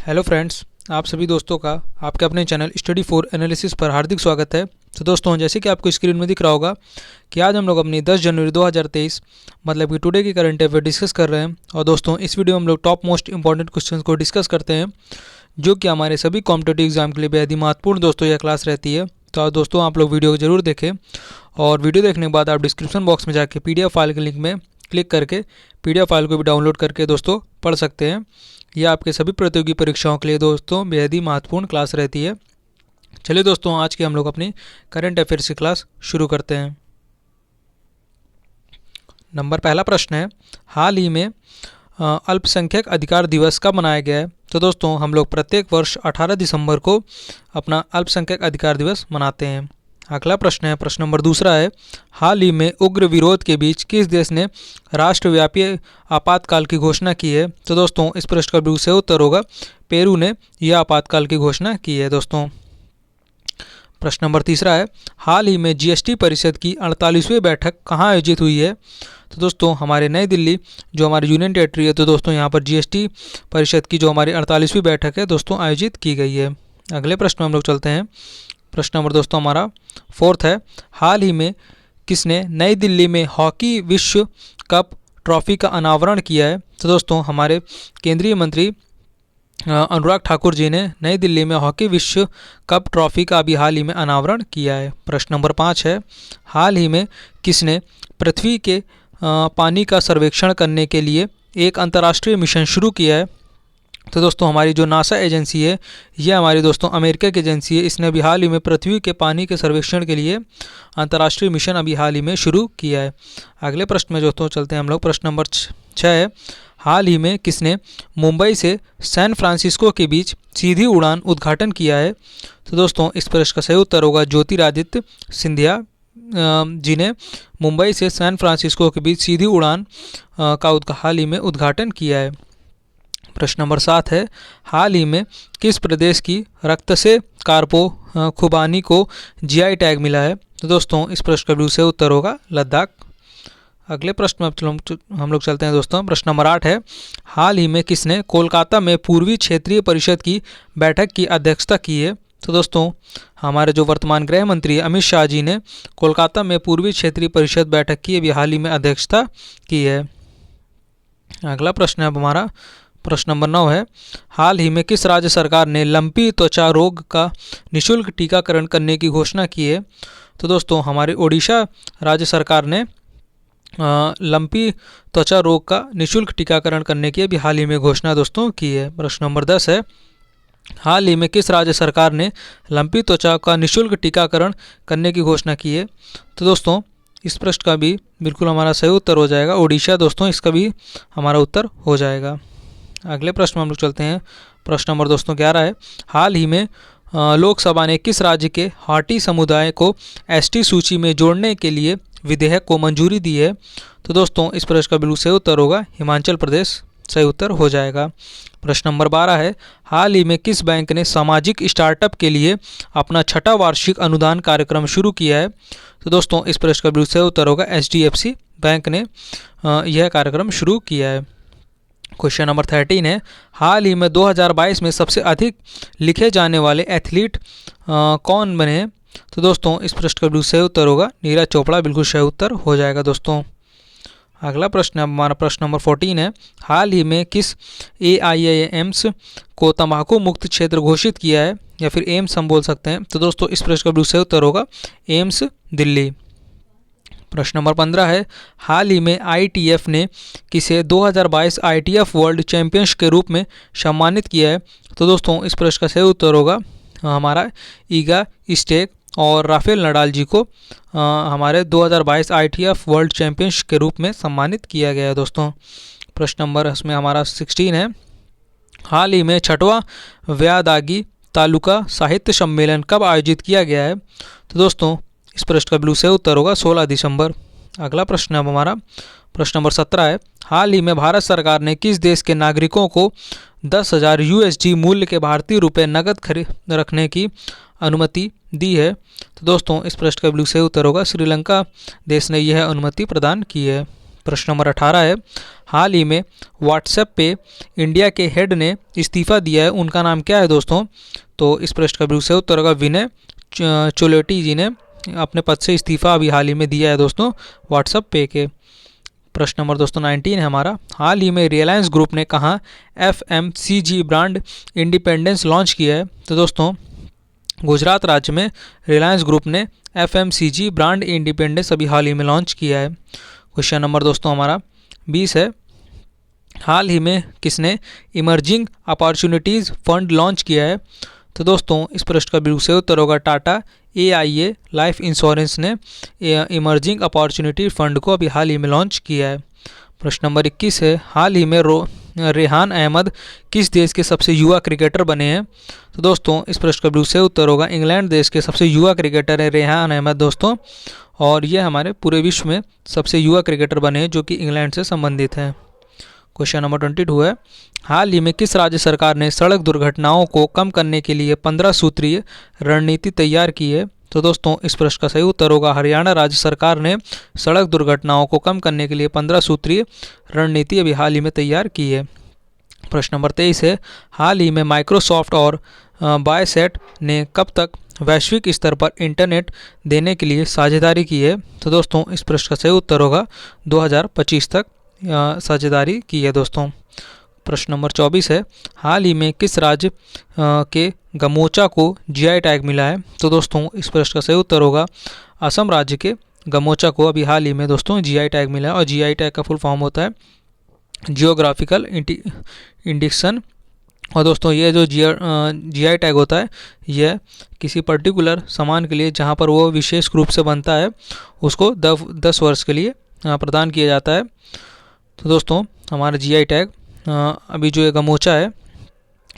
Hello friends, आप सभी दोस्तों का आपके अपने चैनल स्टडी फॉर एनालिसिस पर हार्दिक स्वागत है। तो दोस्तों, जैसे कि आपको स्क्रीन में दिख रहा होगा कि आज हम लोग अपनी 10 जनवरी 2023 मतलब कि टुडे की करंट अफेयर डिस्कस कर रहे हैं। और दोस्तों, इस वीडियो में हम लोग टॉप मोस्ट इंपॉर्टेंट क्वेश्चंस को डिस्कस करते हैं, जो कि हमारे सभी कॉम्पिटेटिव एग्जाम के लिए बेहद ही महत्वपूर्ण दोस्तों यह क्लास रहती है। तो दोस्तों, आप लोग वीडियो को जरूर देखें और वीडियो देखने के बाद आप डिस्क्रिप्शन बॉक्स में जाके PDF फाइल के लिंक में क्लिक करके PDF फाइल को भी डाउनलोड करके दोस्तों पढ़ सकते हैं। यह आपके सभी प्रतियोगी परीक्षाओं के लिए दोस्तों बेहद ही महत्वपूर्ण क्लास रहती है। चलिए दोस्तों, आज की हम लोग अपनी करंट अफेयर्स की क्लास शुरू करते हैं। पहला प्रश्न है, हाल ही में अल्पसंख्यक अधिकार दिवस कब मनाया गया है? तो दोस्तों, हम लोग प्रत्येक वर्ष 18 दिसंबर को अपना अल्पसंख्यक अधिकार दिवस मनाते हैं। अगला प्रश्न है, प्रश्न नंबर दूसरा है, हाल ही में उग्र विरोध के बीच किस देश ने राष्ट्रव्यापी आपातकाल की घोषणा की है? तो दोस्तों, इस प्रश्न का बिल्कुल सही उत्तर होगा पेरू ने यह आपातकाल की घोषणा की है। दोस्तों, प्रश्न नंबर तीसरा है, हाल ही में GST परिषद की 48वीं बैठक कहाँ आयोजित हुई है? तो दोस्तों, हमारे नई दिल्ली जो हमारी यूनियन टेरिटरी है, तो दोस्तों यहाँ पर GST परिषद की जो हमारी 48वीं बैठक है दोस्तों आयोजित की गई है। अगले प्रश्न में हम लोग चलते हैं। प्रश्न नंबर दोस्तों हमारा फोर्थ है, हाल ही में किसने नई दिल्ली में हॉकी विश्व कप ट्रॉफी का अनावरण किया है? तो दोस्तों, हमारे केंद्रीय मंत्री अनुराग ठाकुर जी ने नई दिल्ली में हॉकी विश्व कप ट्रॉफी का अभी हाल ही में अनावरण किया है। प्रश्न नंबर 5 है, हाल ही में किसने पृथ्वी के पानी का सर्वेक्षण करने के लिए एक अंतर्राष्ट्रीय मिशन शुरू किया है? तो दोस्तों, हमारी जो नासा एजेंसी है, यह हमारी दोस्तों अमेरिका की एजेंसी है। इसने अभी हाल ही में पृथ्वी के पानी के सर्वेक्षण के लिए अंतर्राष्ट्रीय मिशन अभी हाल ही में शुरू किया है। अगले प्रश्न में दोस्तों चलते हैं हम लोग। प्रश्न नंबर 6 है, हाल ही में किसने मुंबई से सैन फ्रांसिस्को के बीच सीधी उड़ान उद्घाटन किया है? तो दोस्तों, इस प्रश्न का सही उत्तर होगा ज्योतिरादित्य सिंधिया जी ने मुंबई से सैन फ्रांसिस्को के बीच सीधी उड़ान का हाल ही में उद्घाटन किया है। प्रश्न नंबर 7 है, हाल ही में किस प्रदेश की रक्त से कार्पो खुबानी को GI टैग मिला है? तो दोस्तों, इस प्रश्न का बिल्कुल सही उत्तर होगा लद्दाख। अगले प्रश्न में हम लोग चलते हैं दोस्तों। प्रश्न नंबर 8 है, हाल ही में किसने कोलकाता में पूर्वी क्षेत्रीय परिषद की बैठक की अध्यक्षता की है? तो दोस्तों, हमारे जो वर्तमान गृह मंत्री अमित शाह जी ने कोलकाता में पूर्वी क्षेत्रीय परिषद बैठक की अभी हाल ही में अध्यक्षता की है। अगला प्रश्न है हमारा प्रश्न नंबर 9 है, हाल ही में किस राज्य सरकार ने लंपी त्वचा रोग का निःशुल्क टीकाकरण करने की घोषणा की है? तो दोस्तों, हमारे ओडिशा राज्य सरकार ने लंपी त्वचा रोग का निःशुल्क टीकाकरण करने की अभी हाल ही में घोषणा दोस्तों की है। प्रश्न नंबर 10 है, हाल ही में किस राज्य सरकार ने लंपी त्वचा का निःशुल्क टीकाकरण करने की घोषणा की है? तो दोस्तों, इस प्रश्न का भी बिल्कुल हमारा सही उत्तर हो जाएगा ओडिशा। दोस्तों, इसका भी हमारा उत्तर हो जाएगा। अगले प्रश्न में हम लोग चलते हैं। प्रश्न नंबर दोस्तों 11 है, हाल ही में लोकसभा ने किस राज्य के हाटी समुदाय को ST सूची में जोड़ने के लिए विधेयक को मंजूरी दी है? तो दोस्तों, इस प्रश्न का बिल्कुल सही उत्तर होगा हिमाचल प्रदेश। सही उत्तर हो जाएगा। प्रश्न नंबर 12 है, हाल ही में किस बैंक ने सामाजिक स्टार्टअप के लिए अपना 6वां वार्षिक अनुदान कार्यक्रम शुरू किया है? तो दोस्तों, इस प्रश्न का बिल्कुल सही उत्तर होगा HDFC बैंक ने यह कार्यक्रम शुरू किया है। क्वेश्चन नंबर 13 है, हाल ही में 2022 में सबसे अधिक लिखे जाने वाले एथलीट कौन बने? तो दोस्तों, इस प्रश्न का बिल्कुल सही उत्तर होगा नीरज चोपड़ा। बिल्कुल सही उत्तर हो जाएगा दोस्तों। अगला प्रश्न हमारा प्रश्न नंबर 14 है, हाल ही में किस AIIMS को तंबाकू मुक्त क्षेत्र घोषित किया है, या फिर एम्स हम बोल सकते हैं? तो दोस्तों, इस प्रश्न का बिल्कुल सही उत्तर होगा एम्स दिल्ली। प्रश्न नंबर 15 है, हाल ही में ITF ने किसे 2022 ITF वर्ल्ड चैंपियंस के रूप में सम्मानित किया है? तो दोस्तों, इस प्रश्न का सही उत्तर होगा हमारा ईगा स्टेक और राफेल नडाल जी को हमारे 2022 ITF वर्ल्ड चैंपियंस के रूप में सम्मानित किया गया है दोस्तों। प्रश्न नंबर इसमें हमारा 16 है, हाल ही में 6वां व्यादागी तालुका साहित्य सम्मेलन कब आयोजित किया गया है? तो दोस्तों, इस प्रश्न का बिल्कुल सही उत्तर होगा 16 दिसंबर। अगला प्रश्न है हमारा प्रश्न नंबर 17 है, हाल ही में भारत सरकार ने किस देश के नागरिकों को 10,000 USD मूल्य के भारतीय रुपये नकद खरीद रखने की अनुमति दी है? तो दोस्तों, इस प्रश्न का बिल्कुल सही उत्तर होगा श्रीलंका देश ने यह अनुमति प्रदान की है। प्रश्न नंबर 18 है, हाल ही में व्हाट्सएप पे इंडिया के हेड ने इस्तीफ़ा दिया है, उनका नाम क्या है दोस्तों? तो इस प्रश्न का बिल्कुल सही उत्तर होगा विनय चोलेटी जी ने अपने पद से इस्तीफ़ा अभी हाल ही में दिया है दोस्तों व्हाट्सएप पे के। प्रश्न नंबर दोस्तों 19 है हमारा, हाल ही में रिलायंस ग्रुप ने कहाँ FMCG ब्रांड इंडिपेंडेंस लॉन्च किया है? तो दोस्तों गुजरात राज्य में रिलायंस ग्रुप ने FMCG ब्रांड इंडिपेंडेंस अभी हाल ही में लॉन्च किया है। क्वेश्चन नंबर दोस्तों हमारा 20 है, हाल ही में किसने इमर्जिंग अपॉर्चुनिटीज़ फंड लॉन्च किया है? तो दोस्तों इस प्रश्न का बिल्कुल सही उत्तर होगा टाटा AIA लाइफ इंश्योरेंस ने इमर्जिंग अपॉर्चुनिटी फंड को अभी हाल ही में लॉन्च किया है। प्रश्न नंबर 21 है, हाल ही में रेहान अहमद किस देश के सबसे युवा क्रिकेटर बने हैं? तो दोस्तों इस प्रश्न का बिल्कुल सही उत्तर होगा इंग्लैंड देश के सबसे युवा क्रिकेटर है रेहान अहमद दोस्तों, और ये हमारे पूरे विश्व में सबसे युवा क्रिकेटर बने हैं जो कि इंग्लैंड से संबंधित हैं। क्वेश्चन नंबर 22 है, हाल ही में किस राज्य सरकार ने सड़क दुर्घटनाओं को कम करने के लिए 15 सूत्रीय रणनीति तैयार की है? तो दोस्तों इस प्रश्न का सही उत्तर होगा हरियाणा राज्य सरकार ने सड़क दुर्घटनाओं को कम करने के लिए 15 सूत्रीय रणनीति अभी हाल ही में तैयार की है। प्रश्न नंबर 23 है, हाल ही में माइक्रोसॉफ्ट और बायसेट ने कब तक वैश्विक स्तर पर इंटरनेट देने के लिए साझेदारी की है? तो दोस्तों इस प्रश्न का सही उत्तर होगा 2025 तक साझेदारी की है दोस्तों। प्रश्न नंबर 24 है, हाल ही में किस राज्य के गमोचा को GI टैग मिला है? तो दोस्तों इस प्रश्न का सही उत्तर होगा असम राज्य के गमोचा को अभी हाल ही में दोस्तों GI टैग मिला है, और GI टैग का फुल फॉर्म होता है जियोग्राफिकल इंडिकेशन। और दोस्तों ये जो GI टैग होता है यह किसी पर्टिकुलर सामान के लिए जहाँ पर वो विशेष रूप से बनता है उसको 10 वर्ष के लिए प्रदान किया जाता है। तो दोस्तों हमारा GI टैग अभी जो ये गमोचा है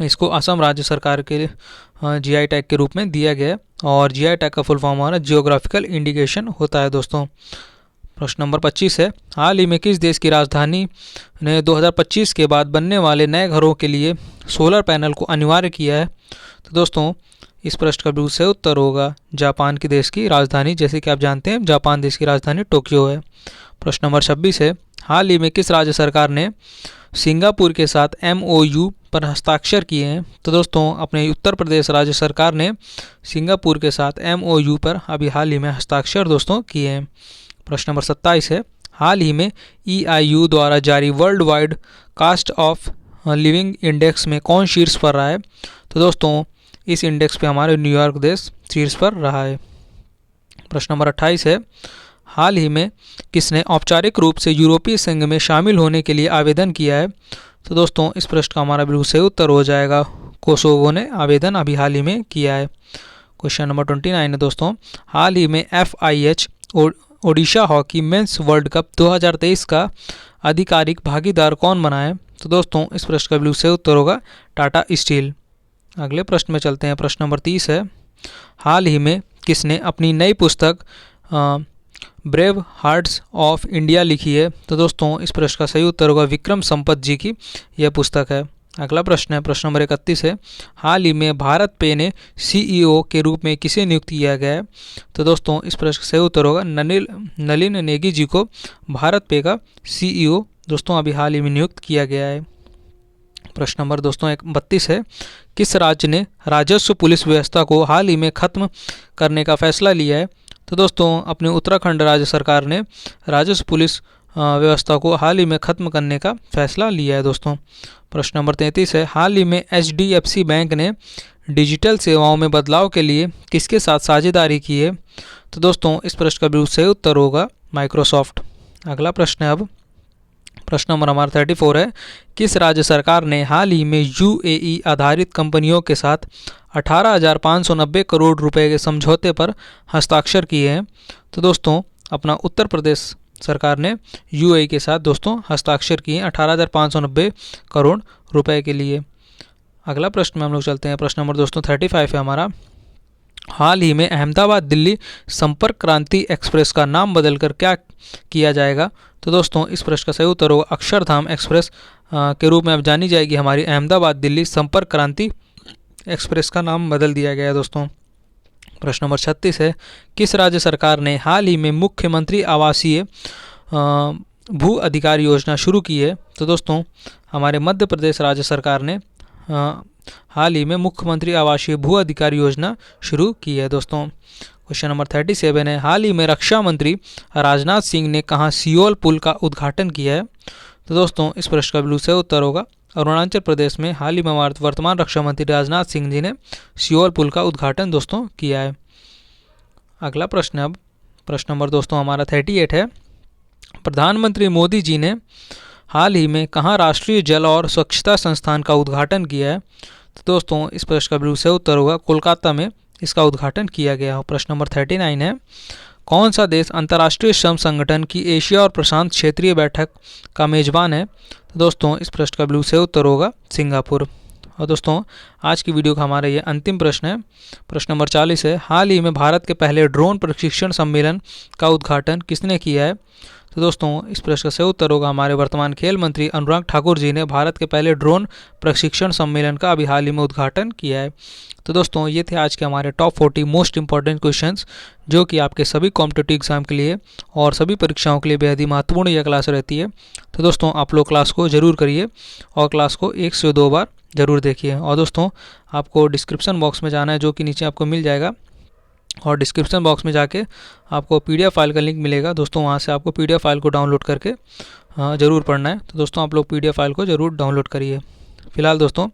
इसको असम राज्य सरकार के GI टैग के रूप में दिया गया है, और GI टैग का फुल फॉर्म हमारा जियोग्राफिकल इंडिकेशन होता है दोस्तों। प्रश्न नंबर 25 है, हाल ही में किस देश की राजधानी ने 2025 के बाद बनने वाले नए घरों के लिए सोलर पैनल को अनिवार्य किया है? तो दोस्तों इस प्रश्न का बिल्कुल सही उत्तर होगा जापान की देश की राजधानी, जैसे कि आप जानते हैं जापान देश की राजधानी टोक्यो है। प्रश्न नंबर 26 है, हाल ही में किस राज्य सरकार ने सिंगापुर के साथ MOU पर हस्ताक्षर किए हैं? तो दोस्तों अपने उत्तर प्रदेश राज्य सरकार ने सिंगापुर के साथ MOU पर अभी हाल ही में हस्ताक्षर दोस्तों किए हैं। प्रश्न नंबर 27 है, हाल ही में EIU द्वारा जारी world wide cost of living index में कौन शीर्ष पर रहा है? तो दोस्तों इस इंडेक्स पे हमारे न्यूयॉर्क देश शीर्ष पर रहा है। प्रश्न नंबर 28 है, हाल ही में किसने औपचारिक रूप से यूरोपीय संघ में शामिल होने के लिए आवेदन किया है? तो दोस्तों इस प्रश्न का हमारा बिल्कुल सही उत्तर हो जाएगा कोसोवो ने आवेदन अभी हाल ही में किया है। क्वेश्चन नंबर 29 है दोस्तों, हाल ही में FIH Odisha hockey mains world cup 2023 का आधिकारिक भागीदार कौन बना है? तो दोस्तों इस प्रश्न का बिल्कुल सही उत्तर होगा टाटा स्टील। अगले प्रश्न में चलते हैं। प्रश्न नंबर 30 है, हाल ही में किसने अपनी नई पुस्तक ब्रेव हार्ट्स ऑफ इंडिया लिखी है? तो दोस्तों इस प्रश्न का सही उत्तर होगा विक्रम संपत जी की यह पुस्तक है। अगला प्रश्न है, प्रश्न नंबर 31 है, हाल ही में भारत पे ने CEO के रूप में किसे नियुक्त किया गया है? तो दोस्तों इस प्रश्न का सही उत्तर होगा नलिन नेगी जी को भारत पे का CEO दोस्तों अभी हाल ही में नियुक्त किया गया है। प्रश्न नंबर दोस्तों 32 है, किस राज्य ने राजस्व पुलिस व्यवस्था को हाल ही में ख़त्म करने का फैसला लिया है? तो दोस्तों अपने उत्तराखंड राज्य सरकार ने राजस्व पुलिस व्यवस्था को हाल ही में ख़त्म करने का फैसला लिया है दोस्तों। प्रश्न नंबर 33 है, हाल ही में HDFC बैंक ने डिजिटल सेवाओं में बदलाव के लिए किसके साथ साझेदारी की है? तो दोस्तों इस प्रश्न का बिल्कुल सही उत्तर होगा माइक्रोसॉफ्ट। अगला प्रश्न है अब प्रश्न नंबर हमारा 34 है, किस राज्य सरकार ने हाल ही में UAE आधारित कंपनियों के साथ 18,590 करोड़ रुपए के समझौते पर हस्ताक्षर किए हैं? तो दोस्तों अपना उत्तर प्रदेश सरकार ने UAE के साथ दोस्तों हस्ताक्षर किए 18,590 करोड़ रुपए के लिए। अगला प्रश्न में हम लोग चलते हैं। प्रश्न नंबर दोस्तों 35 है हमारा, हाल ही में अहमदाबाद दिल्ली संपर्क क्रांति एक्सप्रेस का नाम बदलकर क्या किया जाएगा? तो दोस्तों इस प्रश्न का सही उत्तर होगा अक्षरधाम एक्सप्रेस के रूप में अब जानी जाएगी हमारी अहमदाबाद दिल्ली संपर्क क्रांति एक्सप्रेस का नाम बदल दिया गया है दोस्तों। प्रश्न नंबर 36 है, किस राज्य सरकार ने हाल ही में मुख्यमंत्री आवासीय भू अधिकार योजना शुरू की है? तो दोस्तों हमारे मध्य प्रदेश राज्य सरकार ने हाल ही में मुख्यमंत्री आवासीय भू अधिकार योजना शुरू की है। दोस्तों क्वेश्चन नंबर 37 है, हाल ही में रक्षा मंत्री राजनाथ सिंह ने कहाँ सियोल पुल का उद्घाटन किया है? तो दोस्तों इस प्रश्न का बिल्कुल सही उत्तर होगा अरुणाचल प्रदेश में। हाल ही में वर्तमान रक्षा मंत्री राजनाथ सिंह जी ने सियोल पुल का उद्घाटन दोस्तों किया है। अगला प्रश्न अब प्रश्न नंबर दोस्तों हमारा 38 है, प्रधानमंत्री मोदी जी ने हाल ही में कहाँ राष्ट्रीय जल और स्वच्छता संस्थान का उद्घाटन किया है? तो दोस्तों इस प्रश्न का बिल्कुल सही उत्तर होगा कोलकाता में इसका उद्घाटन किया गया। प्रश्न नंबर 39 है, कौन सा देश अंतर्राष्ट्रीय श्रम संगठन की एशिया और प्रशांत क्षेत्रीय बैठक का मेजबान है? तो दोस्तों इस प्रश्न का बिल्कुल सही उत्तर होगा सिंगापुर। और दोस्तों आज की वीडियो का हमारा ये अंतिम प्रश्न है, प्रश्न नंबर 40 है, हाल ही में भारत के पहले ड्रोन प्रशिक्षण सम्मेलन का उद्घाटन किसने किया है? तो दोस्तों इस प्रश्न का सही उत्तर होगा हमारे वर्तमान खेल मंत्री अनुराग ठाकुर जी ने भारत के पहले ड्रोन प्रशिक्षण सम्मेलन का अभी हाल ही में उद्घाटन किया है। तो दोस्तों ये थे आज के हमारे टॉप 40 मोस्ट इंपॉर्टेंट क्वेश्चंस जो कि आपके सभी कॉम्पिटिटिव एग्जाम के लिए और सभी परीक्षाओं के लिए बेहद ही महत्वपूर्ण यह क्लास रहती है। तो दोस्तों आप लोग क्लास को जरूर करिए और क्लास को 1 से 2 बार ज़रूर देखिए। और दोस्तों आपको डिस्क्रिप्शन बॉक्स में जाना है जो कि नीचे आपको मिल जाएगा, और डिस्क्रिप्शन बॉक्स में जाके आपको पीडीएफ फाइल का लिंक मिलेगा। दोस्तों वहाँ से आपको पीडीएफ फाइल को डाउनलोड करके ज़रूर पढ़ना है। तो दोस्तों आप लोग पीडीएफ फाइल को ज़रूर डाउनलोड करिए। फिलहाल दोस्तों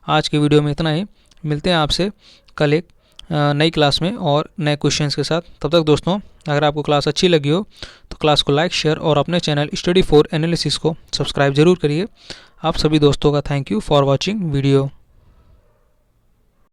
आज की वीडियो में इतना ही, मिलते हैं आपसे कल एक नई क्लास में और नए क्वेश्चंस के साथ। तब तक दोस्तों अगर आपको क्लास अच्छी लगी हो तो क्लास को लाइक शेयर और अपने चैनल स्टडी फॉर एनालिसिस को सब्सक्राइब जरूर करिए। आप सभी दोस्तों का thank you for watching video.